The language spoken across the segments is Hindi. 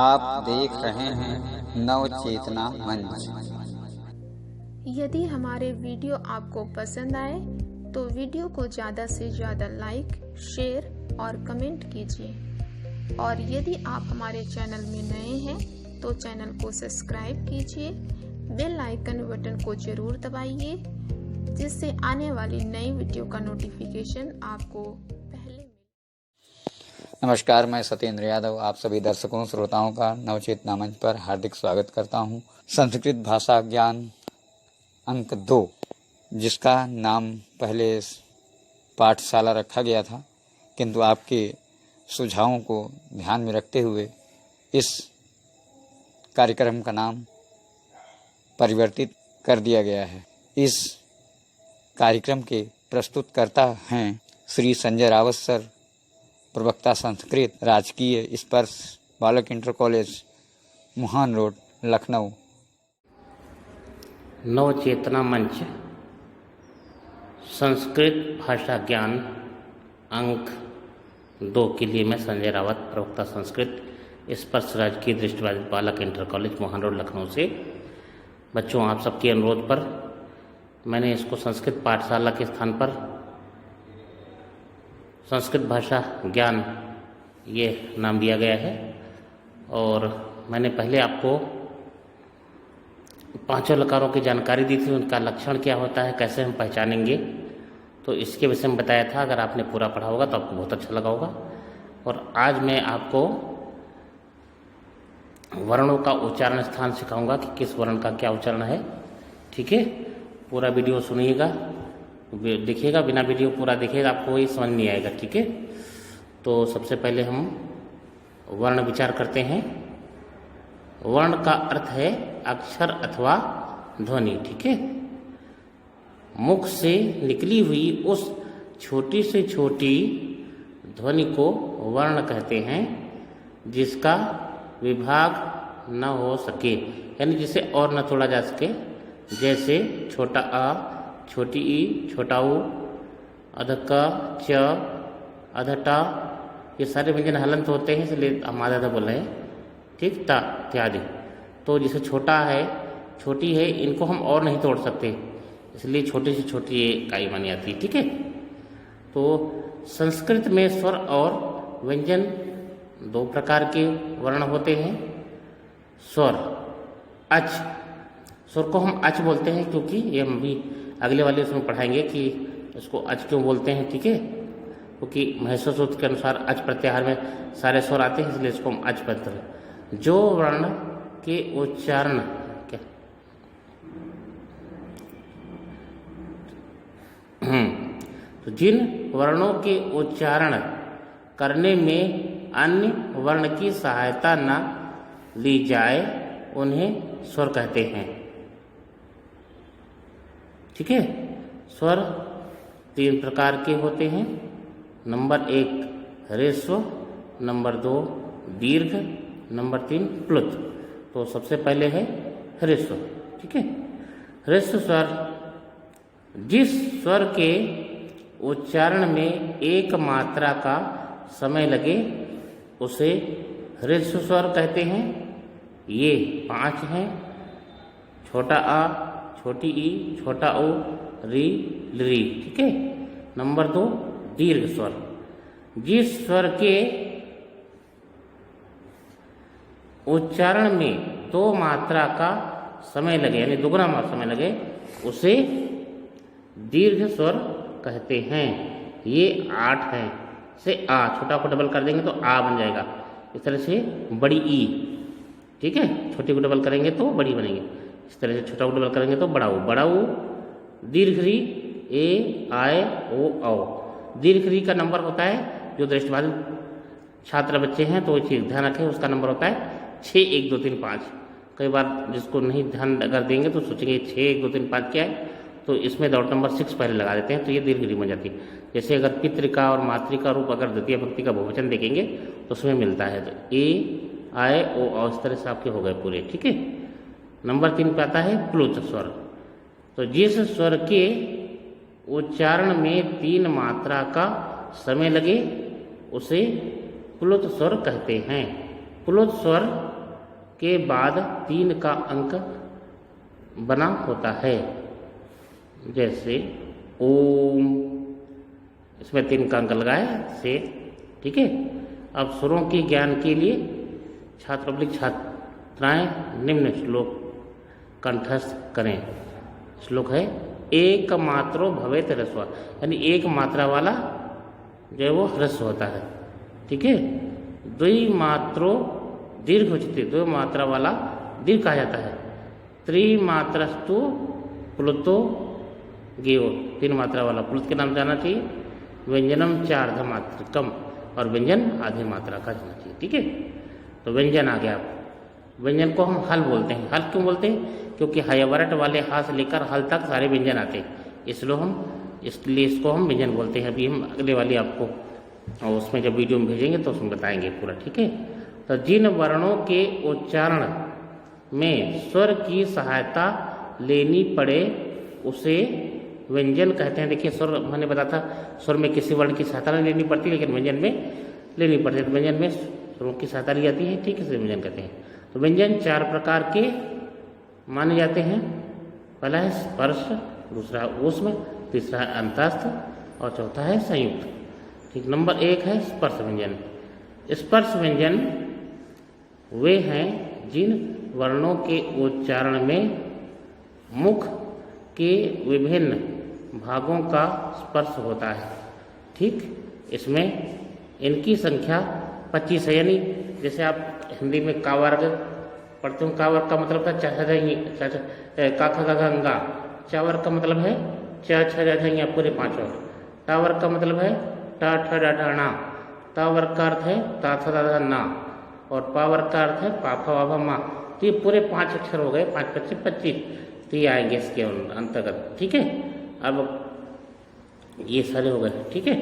आप देख रहे हैं नव चेतना मंच। यदि हमारे वीडियो आपको पसंद आए तो वीडियो को ज़्यादा से ज़्यादा लाइक, शेयर और कमेंट कीजिए। और यदि आप हमारे चैनल में नए हैं तो चैनल को सब्सक्राइब कीजिए, बेल आइकन बटन को ज़रूर दबाइए, जिससे आने वाली नई वीडियो का नोटिफिकेशन आपको पहले मिले। नमस्कार, मैं सत्येंद्र यादव आप सभी दर्शकों श्रोताओं का नवचेतना मंच पर हार्दिक स्वागत करता हूं। संस्कृत भाषा ज्ञान अंक 2, जिसका नाम पहले पाठशाला रखा गया था, किंतु आपके सुझावों को ध्यान में रखते हुए इस कार्यक्रम का नाम परिवर्तित कर दिया गया है। इस कार्यक्रम के प्रस्तुतकर्ता हैं श्री संजय रावत सर, प्रवक्ता संस्कृत, राजकीय स्पर्श बालक इंटर कॉलेज, मुहान रोड, लखनऊ। नव चेतना मंच संस्कृत भाषा ज्ञान अंक 2 के लिए मैं संजय रावत, प्रवक्ता संस्कृत, स्पर्श, राजकीय दृष्टिबाधित बालक इंटर कॉलेज, मुहान रोड, लखनऊ से। बच्चों, आप सबके अनुरोध पर मैंने इसको संस्कृत पाठशाला के स्थान पर संस्कृत भाषा ज्ञान ये नाम दिया गया है। और मैंने पहले आपको 5 लकारों की जानकारी दी थी, उनका लक्षण क्या होता है, कैसे हम पहचानेंगे, तो इसके विषय में बताया था। अगर आपने पूरा पढ़ा होगा तो आपको बहुत अच्छा लगा होगा। और आज मैं आपको वर्णों का उच्चारण स्थान सिखाऊंगा कि किस वर्ण का क्या उच्चारण है। ठीक है, पूरा वीडियो सुनिएगा, देखिएगा, बिना वीडियो पूरा देखिएगा आपको ये समझ नहीं आएगा। ठीक है, तो सबसे पहले हम वर्ण विचार करते हैं। वर्ण का अर्थ है अक्षर अथवा ध्वनि। ठीक है, मुख से निकली हुई उस छोटी से छोटी ध्वनि को वर्ण कहते हैं, जिसका विभाग न हो सके, यानी जिसे और न तोड़ा जा सके। जैसे छोटा आ, छोटी ई, छोटा ऊ, अधका, च, अधटा, ये सारे व्यंजन हलंत होते हैं, इसलिए हम आधा बोल रहे हैं। ठीक, ता इत्यादि। तो जिसे छोटा है, छोटी है, इनको हम और नहीं तोड़ सकते, इसलिए छोटी से छोटी ये इकाई मानी जाती है। ठीक है, तो संस्कृत में स्वर और व्यंजन 2 प्रकार के वर्ण होते हैं। स्वर, अच, स्वर को हम अच बोलते हैं, क्योंकि ये हम भी अगले वाले उसमें पढ़ाएंगे कि इसको अच क्यों बोलते हैं। ठीक है, क्योंकि महर्षि सूत्र के अनुसार अच प्रत्याहार में सारे स्वर आते हैं, इसलिए इसको हम अच बोलते हैं। जो वर्ण के उच्चारण क्या तो जिन वर्णों के उच्चारण करने में अन्य वर्ण की सहायता न ली जाए उन्हें स्वर कहते हैं। ठीक है, स्वर 3 प्रकार के होते हैं। नंबर 1 ह्रस्व, नंबर 2 दीर्घ, नंबर 3 प्लुत। तो सबसे पहले है ह्रस्व। ठीक है, ह्रस्व स्वर, जिस स्वर के उच्चारण में एक मात्रा का समय लगे उसे ह्रस्व स्वर कहते हैं। ये 5 हैं: छोटा आ, छोटी ई, छोटा ओ, री, ली। ठीक है, नंबर 2 दीर्घ स्वर, जिस स्वर के उच्चारण में 2 मात्रा का समय लगे, यानी दुगना समय लगे, उसे दीर्घ स्वर कहते हैं। ये 8 हैं। से आ, छोटा को डबल कर देंगे तो आ बन जाएगा। इस तरह से बड़ी ई, ठीक है, छोटी को डबल करेंगे तो बड़ी बनेगी। इस तरह से छोटा को डबल करेंगे तो बड़ा ऊ, बड़ा ऊ। दीर्घ री, ए, आए, ओ, औ। दीर्घ री का नंबर होता है, जो दृष्टिबाधित छात्र बच्चे हैं तो ये चीज ध्यान रखें, उसका नंबर होता है 6, 1, 2, 3, 5। कई बार जिसको नहीं ध्यान अगर देंगे तो सोचेंगे 6, 1, 2, 3, 5 क्या है, तो इसमें डॉट नंबर 6 पहले लगा देते हैं, तो ये दीर्घ री बन जाती है। जैसे अगर पितृका और मातृका रूप अगर द्वितीय भक्ति का बहुवचन देखेंगे तो उसमें मिलता है, तो ए, आए, ओ, औ, इस तरह से आपके हो गए पूरे। ठीक है, नंबर 3 पे आता है प्लुत स्वर। तो जिस स्वर के उच्चारण में 3 मात्रा का समय लगे उसे प्लुत स्वर कहते हैं। प्लुत स्वर के बाद 3 का अंक बना होता है। जैसे ओम, इसमें 3 का अंक लगाया से, ठीक है। अब स्वरों के ज्ञान के लिए छात्राएं निम्न श्लोक कंठस्थ करें। श्लोक है एक मात्रो भवेत ह्रस्व, यानी एक मात्रा वाला जो है वो ह्रस्व होता है, ठीक है। द्विमात्रो दीर्घ उच्यते, 2 मात्रा वाला दीर्घ कहा जाता है। त्रिमात्रस्तु प्लुतो गेयो, 3 मात्रा वाला प्लुत के नाम जाना चाहिए। व्यंजनम 4 अर्धमात्रकम, और व्यंजन आधी मात्रा का जाना चाहिए, ठीक है। तो व्यंजन आ गया। व्यंजन को हम हल बोलते हैं। हल क्यों बोलते हैं? क्योंकि हयवरट वाले हाथ से लेकर हल तक सारे व्यंजन आते हैं, इसलिए इसको हम व्यंजन बोलते हैं। अभी हम अगले वाली आपको और उसमें जब वीडियो में भेजेंगे तो उसमें बताएंगे पूरा, ठीक है। तो जिन वर्णों के उच्चारण में स्वर की सहायता लेनी पड़े उसे व्यंजन कहते हैं। देखिए स्वर मैंने बताया था, स्वर में किसी वर्ण की सहायता नहीं लेनी पड़ती, लेकिन व्यंजन में लेनी पड़ती है। तो व्यंजन में स्वरों की सहायता ली जाती है, ठीक है, इसे व्यंजन कहते हैं। तो व्यंजन 4 प्रकार के माने जाते हैं। पहला है स्पर्श, दूसरा है ऊष्म, तीसरा है अंतस्थ और चौथा है संयुक्त, ठीक। नंबर 1 है स्पर्श व्यंजन। स्पर्श व्यंजन वे हैं जिन वर्णों के उच्चारण में मुख के विभिन्न भागों का स्पर्श होता है, ठीक। इसमें इनकी संख्या 25 है। यानी जैसे आप हिंदी में का वर्ग पढ़ते हो, का वर्ग का मतलब था का खा गा गा। चा वर्ग का मतलब है चा छ जा झ पूरे 5 और। टा वर्ग का मतलब है टा ठ डा ढा ना। ता वर्ग का अर्थ है ता थ दा धा ना। और पा वर्ग का अर्थ है पा फा वा भा मा। तो ये पूरे 5 अक्षर हो गए, 5 25 25, तो ये आएंगे इसके अंतर्गत, ठीक है। अब ये सारे हो गए, ठीक है।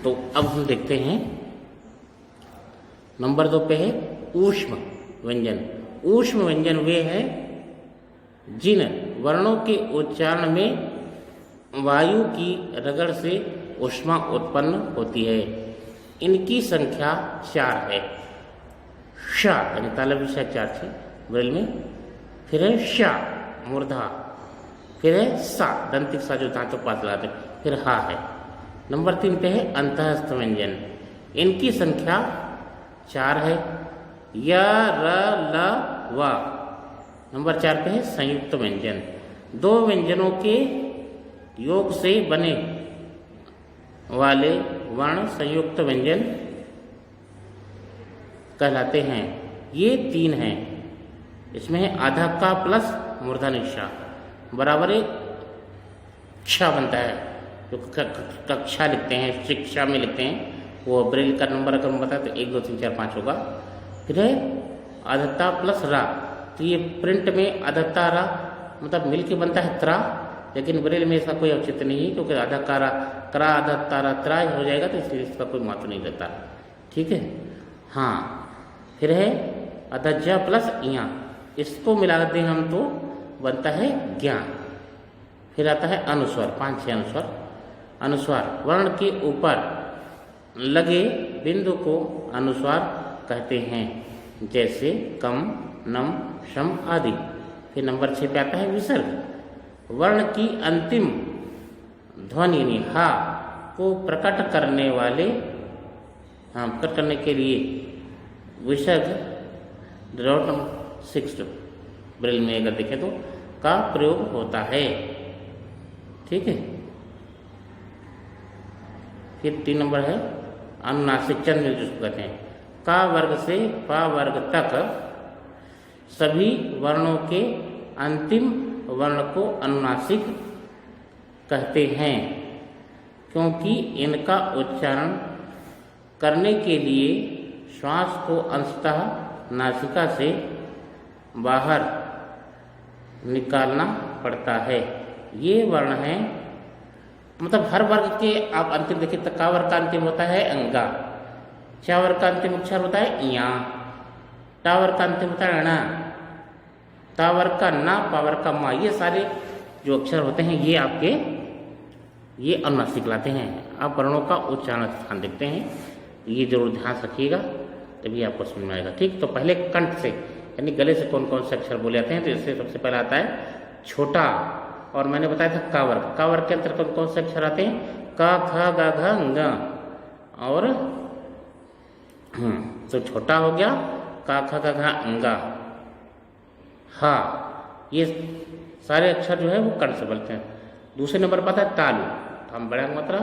तो अब हम देखते हैं नंबर 2 पे है ऊष्म व्यंजन। ऊष्म व्यंजन वे हैं जिन वर्णों के उच्चारण में वायु की रगड़ से ऊष्मा उत्पन्न होती है। इनकी संख्या 4 है। श यानी तालव्य श 4 थे ब्रेल में, फिर है श मूर्धा, फिर है सा दंतिक सा जो दांतों पास लगाते, फिर हा है। नंबर 3 पे है अंतःस्थ व्यंजन। इनकी संख्या 4 है। य र ल व। नंबर 4 पे है संयुक्त व्यंजन। 2 व्यंजनों के योग से बने वाले वर्ण संयुक्त व्यंजन कहलाते हैं। ये 3 हैं। इसमें है आधा का प्लस मूर्धन्य श बराबर क्षा बनता है। जो कक्षा लिखते हैं, शिक्षा में लिखते हैं, वो ब्रेल का नंबर अगर हम बताए तो 1 2 3 4 5 होगा। फिर है आधत्ता प्लस रा, तो ये प्रिंट में आधत्ता रा मतलब मिल के बनता है त्रा, लेकिन ब्रेल में इसका कोई औचित्य नहीं है क्योंकि आधा कारा करा आधत्ता रा त्रा हो जाएगा, तो इसलिए इसका कोई महत्व नहीं रहता, ठीक है। हाँ, फिर है अधज्जा प्लस इया, इसको मिला दें हम तो बनता है ज्ञान। फिर आता है अनुस्वर, 5-6 अनुस्वर। अनुस्वार वर्ण के ऊपर लगे बिंदु को अनुस्वार कहते हैं, जैसे कम, नम, शम आदि। फिर नंबर 6 पे आता है विसर्ग। वर्ण की अंतिम ध्वनि यानी हा को प्रकट करने वाले, प्रकट करने के लिए विसर्ग नंबर 6 ब्रेल में अगर देखें तो का प्रयोग होता है, ठीक है। फिर 3 नंबर है अनुनासिक चंद्र जिसको कहते हैं। का वर्ग से पा वर्ग तक सभी वर्णों के अंतिम वर्ण को अनुनासिक कहते हैं, क्योंकि इनका उच्चारण करने के लिए श्वास को अंशतः नासिका से बाहर निकालना पड़ता है। ये वर्ण हैं, मतलब हर वर्ग के आप अंतिम देखिए तो का वर्ग का अंतिम होता है अंगा, चा वर्ग का अंतिम अक्षर होता है इया, टा वर्ग का अंतिम होता है णा, ता वर्ग का ना, पा वर्ग का मा। ये सारे जो अक्षर होते हैं ये आपके ये अनुनासिक लाते हैं। आप वर्णों का उच्चारण स्थान देखते हैं, ये जरूर ध्यान रखिएगा। तभी आपको समझ में आएगा। ठीक, तो पहले कंठ से यानी गले से कौन कौन से अक्षर बोले जाते हैं, तो इससे सबसे पहले आता है छोटा, और मैंने बताया था का वर्ग। का वर्ग के अंतर्गत कौन कौन से अक्षर आते हैं, का, ख, ग, घ, ङ, और तो छोटा हो गया का, ख, ग, घ, ङ, हा, ये सारे अक्षर जो है वो कंठ से बोलते हैं। दूसरे नंबर पर आता है तालु, हम बड़ा मात्रा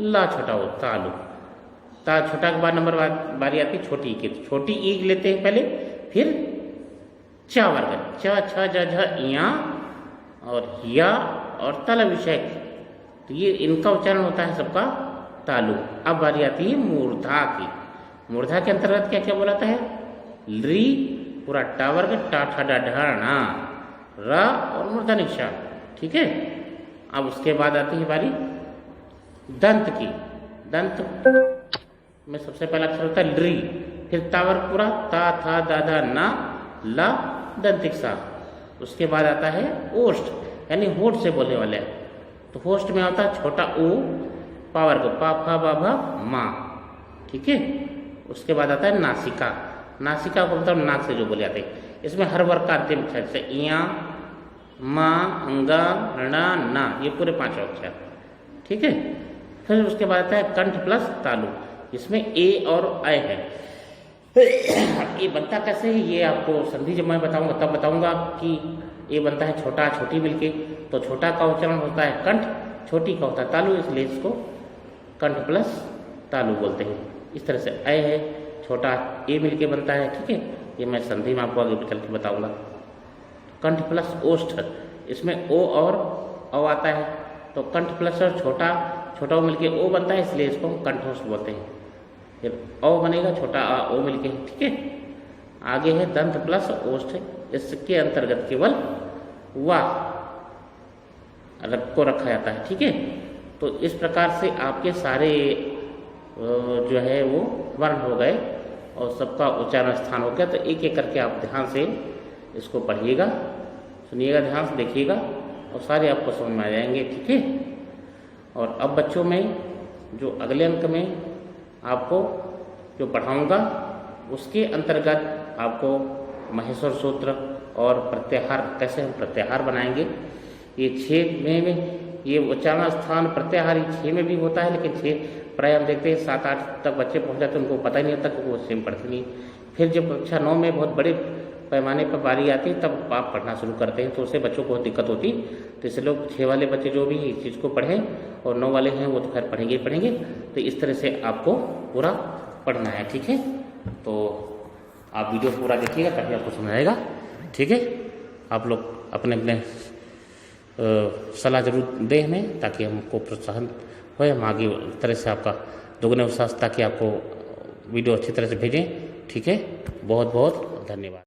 ला छोटा हो तालु, ता छोटा के बाद नंबर बारी आती है छोटी की, तो छोटी ईग लेते हैं पहले, फिर च वर्ग, च, छ, ज, झ, इया और या और तल विषय, तो ये इनका उच्चारण होता है सबका तालु। अब बारी आती है मूर्धा की। मूर्धा के अंतर्गत क्या क्या बोलाता है, री पूरा टा वर्ग, टा, ठा, डा, ढा, णा, र और मूर्धा निशा। ठीक है, अब उसके बाद आती है बारी दंत की। दंत में सबसे पहला अक्षर होता है री, फिर ता वर्ग पूरा, ता, था, दा, धा, ना, ला, दंतिक सा। उसके बाद आता है ओष्ठ, यानी होठ से बोलने वाले। तो होष्ठ में आता है छोटा ओ, पा वर्ग, पा, फा, बा, भा, मा। ठीक है, उसके बाद आता है नासिका। नासिका को मतलब नाक से जो बोले जाते हैं, इसमें हर वर्ग का अंतिम अक्षर जैसे इया, मा, अंगा, णा, ना, ये पूरे 5 अक्षर। ठीक है, फिर उसके बाद आता है कंठ प्लस तालु, इसमें ए और अ है। ये बनता कैसे है, ये आपको संधि जब मैं बताऊंगा तब बताऊंगा कि ये बनता है छोटा छोटी मिलके। तो छोटा का उच्चारण होता है कंठ, छोटी का होता है तालु, इसलिए इसको कंठ प्लस तालु बोलते हैं। इस तरह से अ है, छोटा ए मिलके बनता है। ठीक है, ये मैं संधि में आपको आगे चल के बताऊंगा। कंठ प्लस ओष्ठ, इसमें ओ और अ आता है, तो कंठ प्लस और छोटा, छोटा ओ मिलके ओ बनता है, इसलिए इसको कंठोष्ठ बोलते हैं। फिर अ बनेगा, छोटा आ ओ मिलके। ठीक है, आगे है दंत प्लस ओष्ठ, इसके अंतर्गत केवल वा को रखा जाता है। ठीक है, तो इस प्रकार से आपके सारे जो है वो वर्ण हो गए और सबका उच्चारण स्थान हो गया। तो एक एक करके आप ध्यान से इसको पढ़िएगा, सुनिएगा, ध्यान से देखिएगा और सारे आपको समझ में आ जाएंगे। ठीक है, और अब बच्चों में जो अगले अंक में आपको जो पढ़ाऊंगा उसके अंतर्गत आपको महेश्वर सूत्र और प्रत्याहार, कैसे हम प्रत्याहार बनाएंगे। ये 6 में ये उच्चारण स्थान प्रत्याहार 6 में भी होता है, लेकिन 6 प्राय हम देखते हैं 7-8 तक बच्चे पहुंच जाते हैं, उनको पता ही नहीं होता क्योंकि वो सेम पढ़ते नहीं। फिर जब कक्षा 9 में बहुत बड़े पैमाने पर बारी आती है तब आप पढ़ना शुरू करते हैं, तो उससे बच्चों को बहुत दिक्कत होती। तो इसलिए लोग 6 वाले बच्चे जो भी इस चीज़ को पढ़ें और 9 वाले हैं वो तो खैर पढ़ेंगे ही पढ़ेंगे। तो इस तरह से आपको पूरा पढ़ना है। ठीक है, तो आप वीडियो पूरा देखिएगा तभी आपको समझ आएगा। ठीक है, आप लोग अपने अपने सलाह जरूर दें हमें, ताकि हमको प्रोत्साहन हो, हम आगे तरह से आपका दोगुने उत्साह ताकि आपको वीडियो अच्छी तरह से भेजें। ठीक है, बहुत बहुत धन्यवाद।